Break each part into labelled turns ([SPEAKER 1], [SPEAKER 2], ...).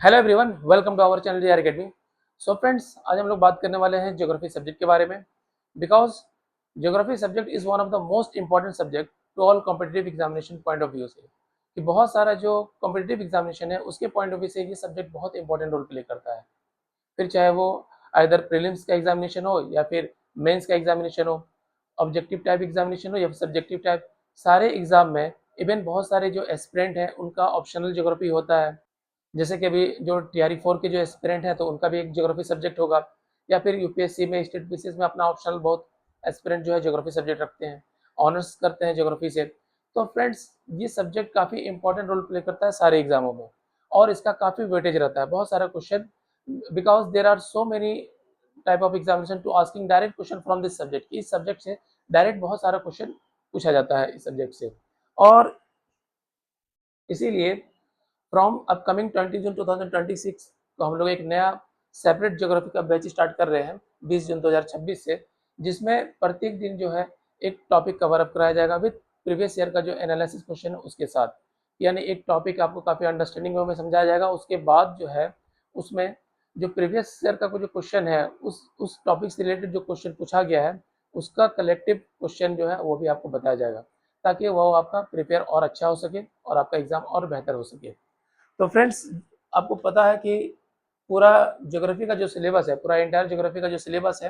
[SPEAKER 1] Hello everyone, welcome to our channel DR academy. So friends, आज हम लोग बात करने वाले हैं ज्योग्राफी सब्जेक्ट के बारे में। Because geography subject is one of the most important subject to all competitive examination point of view से, कि बहुत सारा जो कॉम्पिटिटिव एग्जामिनेशन है उसके पॉइंट ऑफ व्यू से ये सब्जेक्ट बहुत इंपॉर्टेंट रोल प्ले करता है। फिर चाहे वो आइदर प्रीलिम्स का एग्जामिनेशन हो या फिर मेंस का एग्जामिनेशन हो, ऑब्जेक्टिव टाइप एग्जामिनेशन हो या फिर सब्जेक्टिव टाइप, सारे एग्जाम में इवन बहुत सारे जो एस्पिरेंट हैं उनका ऑप्शनल ज्योग्राफी होता है। जैसे कि अभी जो टीआरई 4 के जो एस्पिरेंट हैं तो उनका भी एक ज्योग्राफी सब्जेक्ट होगा, या फिर यूपीएससी में स्टेट बेसिस में अपना ऑप्शनल बहुत एस्पिरेंट जो है ज्योग्राफी सब्जेक्ट रखते हैं, ऑनर्स करते हैं ज्योग्राफी से। तो फ्रेंड्स, ये सब्जेक्ट काफ़ी इंपॉर्टेंट रोल प्ले करता है सारे एग्जामों में, और इसका काफ़ी वेटेज रहता है, बहुत सारा question, because there are so many type of examination to asking direct question from this subject. इस सब्जेक्ट से डायरेक्ट बहुत सारा क्वेश्चन पूछा जाता है इस सब्जेक्ट से। और इसीलिए फ्रॉम अपकमिंग 20 जून 2026 को हम लोग एक नया सेपरेट ज्योग्राफी का बैच स्टार्ट कर रहे हैं 20 जून 2026 से, जिसमें प्रत्येक दिन जो है एक टॉपिक कवर अप कराया जाएगा विद प्रीवियस ईयर का जो एनालिसिस क्वेश्चन है उसके साथ। यानी एक टॉपिक आपको काफ़ी अंडरस्टैंडिंग वे में समझाया जाएगा, उसके बाद जो है उसमें जो प्रीवियस ईयर का जो क्वेश्चन है उस टॉपिक से रिलेटेड जो क्वेश्चन पूछा गया है उसका कलेक्टिव क्वेश्चन जो है वो भी आपको बताया जाएगा, ताकि वो आपका प्रिपेयर और अच्छा हो सके और आपका एग्जाम और बेहतर हो सके। तो फ्रेंड्स, आपको पता है कि पूरा ज्योग्राफी का जो सिलेबस है, पूरा इंटायर ज्योग्राफी का जो सिलेबस है,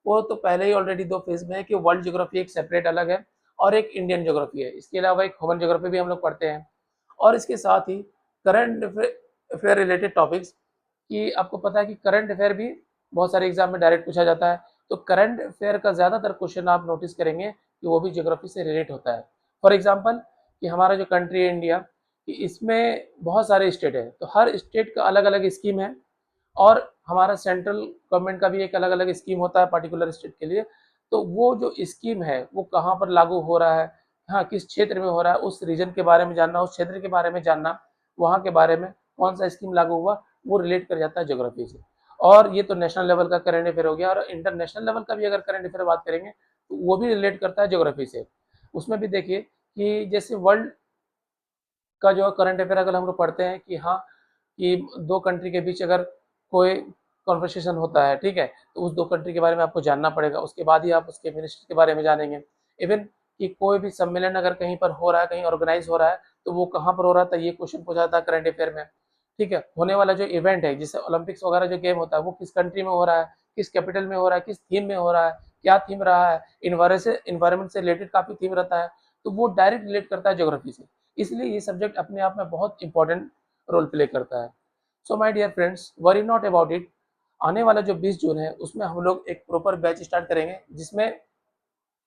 [SPEAKER 1] वो तो पहले ही ऑलरेडी दो फेज में है कि वर्ल्ड ज्योग्राफी एक सेपरेट अलग है और एक इंडियन ज्योग्राफी है। इसके अलावा एक ह्यूमन ज्योग्राफी भी हम लोग पढ़ते हैं, और इसके साथ ही करंट अफेयर रिलेटेड टॉपिक्स, कि आपको पता है कि करंट अफेयर भी बहुत सारे एग्जाम में डायरेक्ट पूछा जाता है। तो करंट अफेयर का ज़्यादातर क्वेश्चन आप नोटिस करेंगे कि वो भी ज्योग्राफी से रिलेट होता है। फॉर एग्जाम्पल, कि हमारा जो कंट्री है इंडिया, कि इसमें बहुत सारे स्टेट है, तो हर स्टेट का अलग अलग स्कीम है, और हमारा सेंट्रल गवर्नमेंट का भी एक अलग अलग स्कीम होता है पर्टिकुलर स्टेट के लिए। तो वो जो स्कीम है वो कहाँ पर लागू हो रहा है, हाँ किस क्षेत्र में हो रहा है, उस रीजन के बारे में जानना, उस क्षेत्र के बारे में जानना, वहाँ के बारे में कौन सा स्कीम लागू हुआ, वो रिलेट कर जाता है ज्योग्राफी से। और ये तो नेशनल लेवल का करंट अफेयर हो गया, और इंटरनेशनल लेवल का भी अगर करंट अफेयर बात करेंगे तो वो भी रिलेट करता है ज्योग्राफी से। उसमें भी देखिए कि जैसे वर्ल्ड का जो करंट अफेयर अगर हम लोग पढ़ते हैं कि हाँ, कि दो कंट्री के बीच अगर कोई कॉन्वर्सेशन होता है, ठीक है, तो उस दो कंट्री के बारे में आपको जानना पड़ेगा, उसके बाद ही आप उसके मिनिस्टर के बारे में जानेंगे। इवन कि कोई भी सम्मेलन अगर कहीं पर हो रहा है, कहीं ऑर्गेनाइज हो रहा है, तो वो कहाँ पर हो रहा था, ये क्वेश्चन पूछा था करंट अफेयर में। ठीक है, होने वाला जो इवेंट है, जैसे ओलंपिक्स वगैरह जो गेम होता है, वो किस कंट्री में हो रहा है, किस कैपिटल में हो रहा है, किस थीम में हो रहा है, क्या थीम रहा है, इन्वायरमेंट से रिलेटेड काफी थीम रहता है, तो वो डायरेक्ट रिलेट करता है ज्योग्राफी से। इसलिए ये सब्जेक्ट अपने आप में बहुत इंपॉर्टेंट रोल प्ले करता है। So my dear friends, worry not about it. आने वाला जो 20 जून है उसमें हम लोग एक प्रॉपर बैच स्टार्ट करेंगे, जिसमें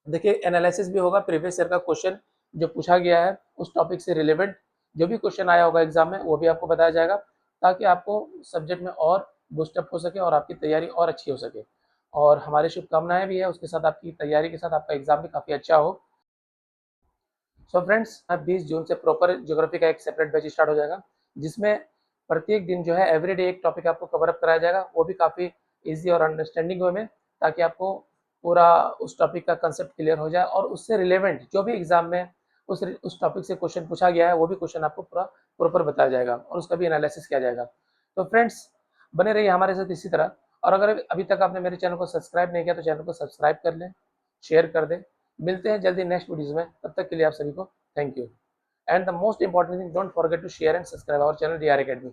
[SPEAKER 1] देखिए एनालिसिस भी होगा, प्रीवियस ईयर का क्वेश्चन जो पूछा गया है उस टॉपिक से रिलेवेंट जो भी क्वेश्चन आया होगा एग्जाम में वो भी आपको बताया जाएगा, ताकि आपको सब्जेक्ट में और बूस्टअप हो सके और आपकी तैयारी और अच्छी हो सके। और हमारी शुभकामनाएं भी है उसके साथ, आपकी तैयारी के साथ आपका एग्जाम भी काफ़ी अच्छा हो। सो फ्रेंड्स, 20 जून से प्रॉपर ज्योग्राफी का एक सेपरेट बैच स्टार्ट हो जाएगा, जिसमें प्रत्येक दिन जो है एवरीडे एक टॉपिक आपको कवर अप कराया जाएगा, वो भी काफ़ी इजी और अंडरस्टैंडिंग वे में, ताकि आपको पूरा उस टॉपिक का कंसेप्ट क्लियर हो जाए, और उससे रिलेवेंट जो भी एग्जाम में उस टॉपिक से क्वेश्चन पूछा गया है वो भी क्वेश्चन आपको पूरा प्रॉपर बताया जाएगा और उसका भी एनालिसिस किया जाएगा। तो फ्रेंड्स, बने रहिए हमारे साथ इसी तरह। और अगर अभी तक आपने मेरे चैनल को सब्सक्राइब नहीं किया तो चैनल को सब्सक्राइब कर लें, शेयर कर दें। मिलते हैं जल्दी नेक्स्ट वीडियोज़ में, तब तक के लिए आप सभी को thank you. And the most important thing, don't forget to share and subscribe our channel DR academy.